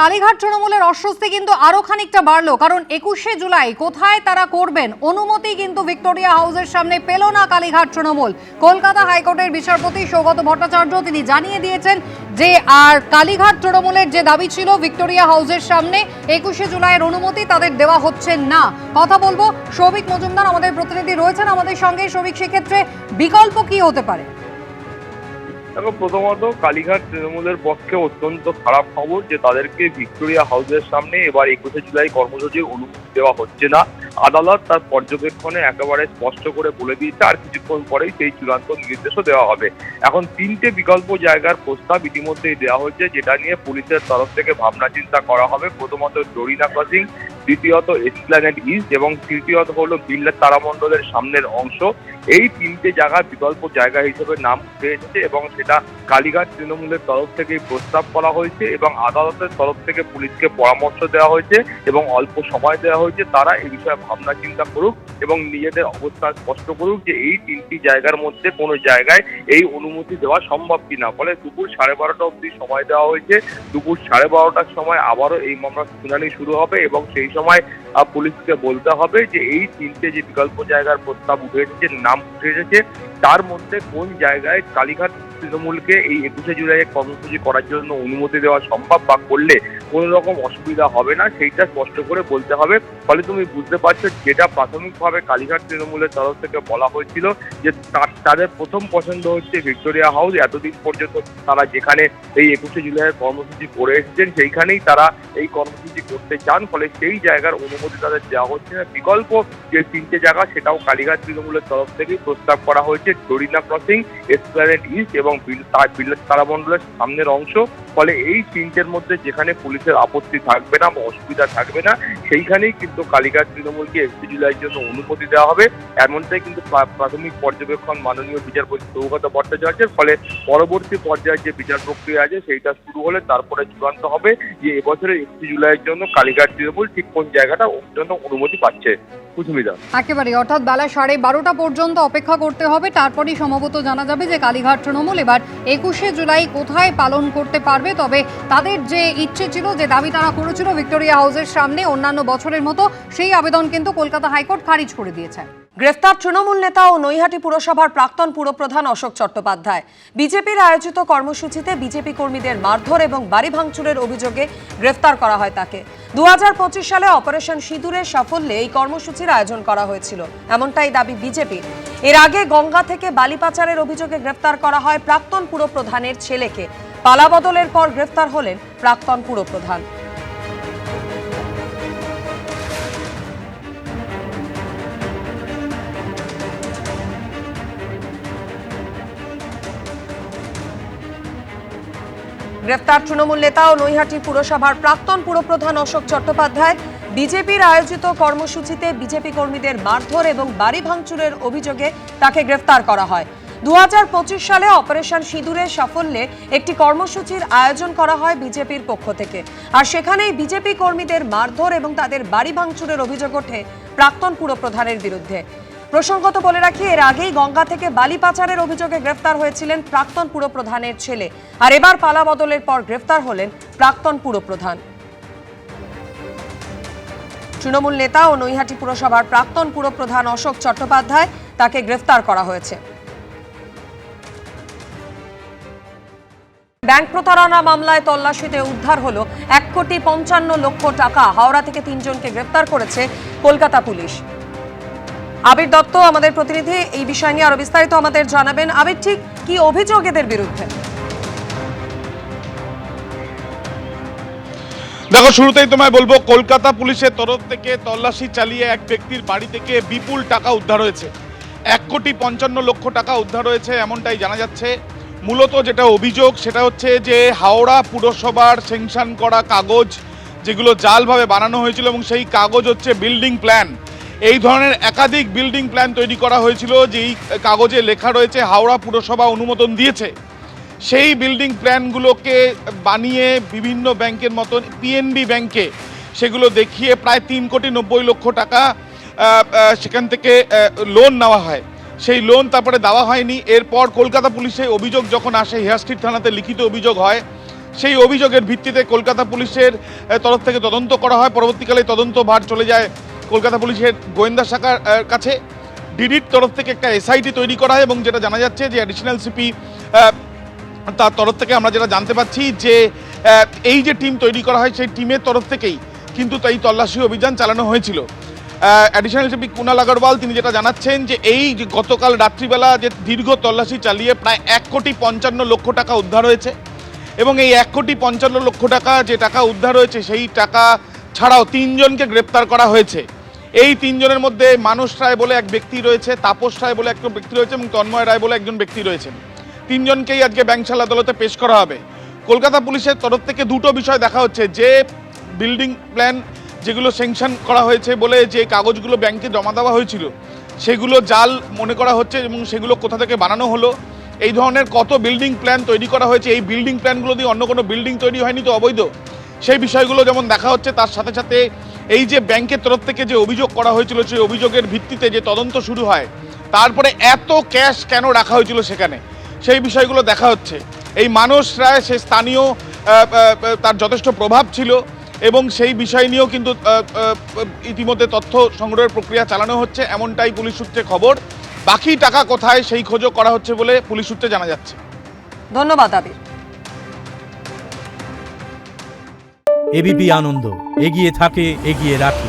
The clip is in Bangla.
কালীঘাট তৃণমূলের অস্বস্তি কিন্তু আরো খানিকটা বাড়লো, কারণ 21শে জুলাই কোথায় তারা করবেন অনুমতি কিন্তু ভিক্টোরিয়া হাউসের সামনে পেল না কালীঘাট তৃণমূল। কলকাতা হাইকোর্টের বিচারপতি সৌগত ভট্টাচার্য তিনি জানিয়ে দিয়েছেন যে আর কালীঘাট তৃণমূলের যে দাবি ছিল ভিক্টোরিয়া হাউসের সামনে 21শে জুলাইয়ের অনুমতি তাদের দেওয়া হচ্ছে না। কথা বলবো সৌভিক মজুমদার আমাদের প্রতিনিধি রয়েছেন আমাদের সঙ্গে। সৌভিক, সেক্ষেত্রে বিকল্প কি হতে পারে? দেখো, প্রথমত কালীঘাট তৃণমূলের পক্ষে অত্যন্ত খারাপ খবর যে তাদেরকে ভিক্টোরিয়া হাউসের সামনে এবার 21শে জুলাই কর্মসূচির অনুমতি দেওয়া হচ্ছে না। আদালত তার পর্যবেক্ষণে একেবারে স্পষ্ট করে বলে দিয়েছে আর কিছুক্ষণ পরেই সেই চূড়ান্ত নির্দেশও দেওয়া হবে। এখন 3টে বিকল্প জায়গার প্রস্তাব ইতিমধ্যেই দেওয়া হয়েছে, যেটা নিয়ে পুলিশের তরফ থেকে ভাবনা চিন্তা করা হবে। প্রথমত ডরিনা ক্রসিং, দ্বিতীয়ত এসপ্ল্যানেড ইস্ট এবং তৃতীয়ত হলো বিড়লা তারামণ্ডলের সামনের অংশ। এই 3টে জায়গা বিকল্প জায়গা হিসেবে নাম উঠে এসেছে এবং সেটা কালীঘাট তৃণমূলের তরফ থেকে প্রস্তাব করা হয়েছে এবং আদালতের তরফ থেকে পুলিশকে পরামর্শ দেওয়া হয়েছে এবং অল্প সময় দেওয়া হয়েছে তারা এই বিষয়ে ভাবনা চিন্তা করুক এবং নিজেদের অবস্থান স্পষ্ট করুক যে এই 3টি জায়গার মধ্যে কোনো জায়গায় এই অনুমতি দেওয়া সম্ভব কিনা। ফলে দুপুর 12:30 অবধি সময় দেওয়া হয়েছে। দুপুর 12:30টার সময় আবারও এই মামলার শুনানি শুরু হবে এবং সেই সময় পুলিশকে বলতে হবে যে এই 3টে যে বিকল্প জায়গার প্রস্তাব উঠে এসেছে, নাম উঠে এসেছে, তার মধ্যে কোন জায়গায় কালীঘাট তৃণমূলকে এই 21শে জুলাইয়ের কর্মসূচি করার জন্য অনুমতি দেওয়া সম্ভব বা করলে কোনো রকম অসুবিধা হবে না সেইটা স্পষ্ট করে বলতে হবে। ফলে তুমি বুঝতে পারছো যেটা প্রাথমিকভাবে কালীঘাট তৃণমূলের তরফ থেকে বলা হয়েছিল যে তাদের প্রথম পছন্দ হচ্ছে ভিক্টোরিয়া হাউস। এতদিন পর্যন্ত তারা যেখানে এই 21শে জুলাইয়ের কর্মসূচি করে এসেছেন সেইখানেই তারা এই কর্মসূচি করতে চান। ফলে সেই জায়গার অনুমতি তাদের দেওয়া হচ্ছে না। বিকল্প যে 3টে জায়গা সেটাও কালীঘাট তৃণমূলের তরফ থেকেই প্রস্তাব করা হয়েছে, ডরিনা ক্রসিং, এসপ্ল্যানেড ইস্ট এবং বিড়লা তারামণ্ডলের সামনের অংশ। ফলে এই 3টের মধ্যে যেখানে পুলিশের আপত্তি থাকবে না বা অসুবিধা থাকবে না সেইখানেই কিন্তু কালীঘাট তৃণমূলকে 21শে জুলাইয়ের জন্য অনুমতি দেওয়া হবে। এমনটাই কিন্তু প্রাথমিক পর্যবেক্ষণ মাননীয় বিচারপতি সৌগত ভট্টাচার্যের। ফলে পরবর্তী পর্যায়ে যে বিচার প্রক্রিয়া আছে সেইটা শুরু হলে তারপরে চূড়ান্ত হবে যে এবছরের 21শে জুলাইয়ের জন্য কালীঘাট তৃণমূল ঠিক কোন জায়গাটা জন্য অনুমতি পাচ্ছে। একেবারে অর্থাৎ বেলা 12:30 পর্যন্ত অপেক্ষা করতে হবে, তারপরেই সম্ভবত জানা যাবে যে কালীঘাট তৃণমূল এবার 21শে জুলাই কোথায় পালন করতে পারবে। তবে তাদের যে ইচ্ছে ছিল, যে দাবি তারা করেছিল ভিক্টোরিয়া হাউসের সামনে অন্যান্য বছরের মতো, সেই আবেদন কিন্তু কলকাতা হাইকোর্ট খারিজ করে দিয়েছে। গ্রেফতার তৃণমূল নেতা ও নৈহাটি পুরসভার প্রাক্তন পুরপ্রধান অশোক চট্টোপাধ্যায়। বিজেপির আয়োজিত কর্মসূচিতে বিজেপি কর্মীদের মারধর এবং বাড়ি ভাঙচুরের অভিযোগে গ্রেফতার করা হয় তাকে। 2025 সালে অপারেশন সিঁদুরের সাফল্যে এই কর্মসূচির আয়োজন করা হয়েছিল, এমনটাই দাবি বিজেপির। এর আগে গঙ্গা থেকে বালি পাচারের অভিযোগে গ্রেফতার করা হয় প্রাক্তন পুরপ্রধানের ছেলেকে। পালাবদলের পর গ্রেফতার হলেন প্রাক্তন পুরপ্রধান। গ্রেফতার তৃণমূল নেতা ও নৈহাটি পুরসভার প্রাক্তন পুরপ্রধান অশোক চট্টোপাধ্যায়। বিজেপির আয়োজিত কর্মসূচিতে বিজেপি কর্মীদের মারধর এবং বাড়ি ভাঙচুরের অভিযোগে তাকে গ্রেফতার করা হয়। 2025 সালে অপারেশন সিঁদুরের সাফল্যে একটি কর্মসূচির আয়োজন করা হয় বিজেপির পক্ষ থেকে, আর সেখানেই বিজেপি কর্মীদের মারধর এবং তাদের বাড়ি ভাঙচুরের অভিযোগ ওঠে প্রাক্তন পুরপ্রধানের বিরুদ্ধে। প্রসঙ্গত বলে রাখি, এর আগেই গঙ্গা থেকে বালি পাচারের অভিযোগে গ্রেফতার হয়েছিলেন প্রাক্তন পুরপ্রধানের ছেলে, আর এবার পালা বদলের পর গ্রেফতার হলেন প্রাক্তন পুরপ্রধান। তৃণমূল নেতা ও নৈহাটি পুরসভার প্রাক্তন পুরপ্রধান অশোক চট্টোপাধ্যায়, তাকে গ্রেফতার করা হয়েছে। ব্যাংক প্রতারণা মামলায় তল্লাশিতে উদ্ধার হলো 1,55,00,000 টাকা। হাওড়া থেকে 3 জনকে গ্রেফতার করেছে কলকাতা পুলিশ। আবির দত্ত আমাদের প্রতিনিধি এই বিষয় নিয়ে আরো বিস্তারিত আমাদের জানাবেন। আবির, ঠিক কি অভিযোগ এদের বিরুদ্ধে? দেখো, শুরুতেই তোমায় বলবো, কলকাতা পুলিশের তরফ থেকে তল্লাশি চালিয়ে এক ব্যক্তির বাড়ি থেকে বিপুল টাকা উদ্ধার হয়েছে। 1,55,00,000 টাকা উদ্ধার হয়েছে এমনটাই জানা যাচ্ছে। মূলত যেটা অভিযোগ সেটা হচ্ছে যে হাওড়া পুরসভার স্যাংশন করা কাগজ যেগুলো জালভাবে বানানো হয়েছিল এবং সেই কাগজ হচ্ছে বিল্ডিং প্ল্যান। এই ধরনের একাধিক বিল্ডিং প্ল্যান তৈরি করা হয়েছিল, যেই কাগজে লেখা রয়েছে হাওড়া পুরসভা অনুমোদন দিয়েছে। সেই বিল্ডিং প্ল্যানগুলোকে বানিয়ে বিভিন্ন ব্যাংকের মতন পিএনবি ব্যাংকে সেগুলো দেখিয়ে প্রায় 3,90,00,000 টাকা সেখান থেকে লোন নেওয়া হয়। সেই লোন তারপরে দেওয়া হয়নি। এরপর কলকাতা পুলিশে অভিযোগ যখন আসে, হেয়ার স্ট্রিট থানাতে লিখিত অভিযোগ হয়, সেই অভিযোগের ভিত্তিতে কলকাতা পুলিশের তরফ থেকে তদন্ত করা হয়। পরবর্তীকালে তদন্ত ভার চলে যায় কলকাতা পুলিশের গোয়েন্দা শাখার কাছে। ডিডির তরফ থেকে একটা এসআইটি তৈরি করা হয় এবং যেটা জানা যাচ্ছে যে অ্যাডিশনাল সিপি তার তরফ থেকে আমরা যেটা জানতে পাচ্ছি যে এই যে টিম তৈরি করা হয় সেই টিমের তরফ থেকেই কিন্তু এই তল্লাশি অভিযান চালানো হয়েছিল। অ্যাডিশনাল সিপি কুণাল আগরওয়াল তিনি যেটা জানাচ্ছেন যে এই যে গতকাল রাত্রিবেলা যে দীর্ঘ তল্লাশি চালিয়ে প্রায় 1,55,00,000 টাকা উদ্ধার হয়েছে এবং এই 1,55,00,000 টাকা যে টাকা উদ্ধার হয়েছে সেই টাকা ছাড়াও 3 জনকে গ্রেপ্তার করা হয়েছে। এই 3 জনের মধ্যে মানস রায় বলে এক ব্যক্তি রয়েছে, তাপস রায় বলে একজন ব্যক্তি রয়েছে এবং তন্ময় রায় বলে একজন ব্যক্তি রয়েছেন। 3 জনকেই আজকে ব্যাংশাল আদালতে পেশ করা হবে। কলকাতা পুলিশের তরফ থেকে দুটো বিষয় দেখা হচ্ছে, যে বিল্ডিং প্ল্যান যেগুলো স্যাংশন করা হয়েছে বলে যে কাগজগুলো ব্যাংকে জমা দেওয়া হয়েছিল সেগুলো জাল মনে করা হচ্ছে এবং সেগুলো কোথা থেকে বানানো হলো, এই ধরনের কত বিল্ডিং প্ল্যান তৈরি করা হয়েছে, এই বিল্ডিং প্ল্যানগুলো দিয়ে অন্য কোনো বিল্ডিং তৈরি হয়নি তো অবৈধ, সেই বিষয়গুলো যেমন দেখা হচ্ছে। তার সাথে সাথে এই যে ব্যাংকের তরফ থেকে যে অভিযোগ করা হয়েছিল সেই অভিযোগের ভিত্তিতে যে তদন্ত শুরু হয়, তারপরে এত ক্যাশ কেন রাখা হয়েছিল সেখানে, সেই বিষয়গুলো দেখা হচ্ছে। এই মানস রায় সে স্থানীয়, তার যথেষ্ট প্রভাব ছিল এবং সেই বিষয় নিয়েও কিন্তু ইতিমধ্যে তথ্য সংগ্রহের প্রক্রিয়া চালানো হচ্ছে, এমনটাই পুলিশ সূত্রে খবর। বাকি টাকা কোথায় সেই খোঁজও করা হচ্ছে বলে পুলিশ সূত্রে জানা যাচ্ছে। ধন্যবাদ আবির। এবিপি আনন্দ, এগিয়ে থাকে, এগিয়ে রাখে।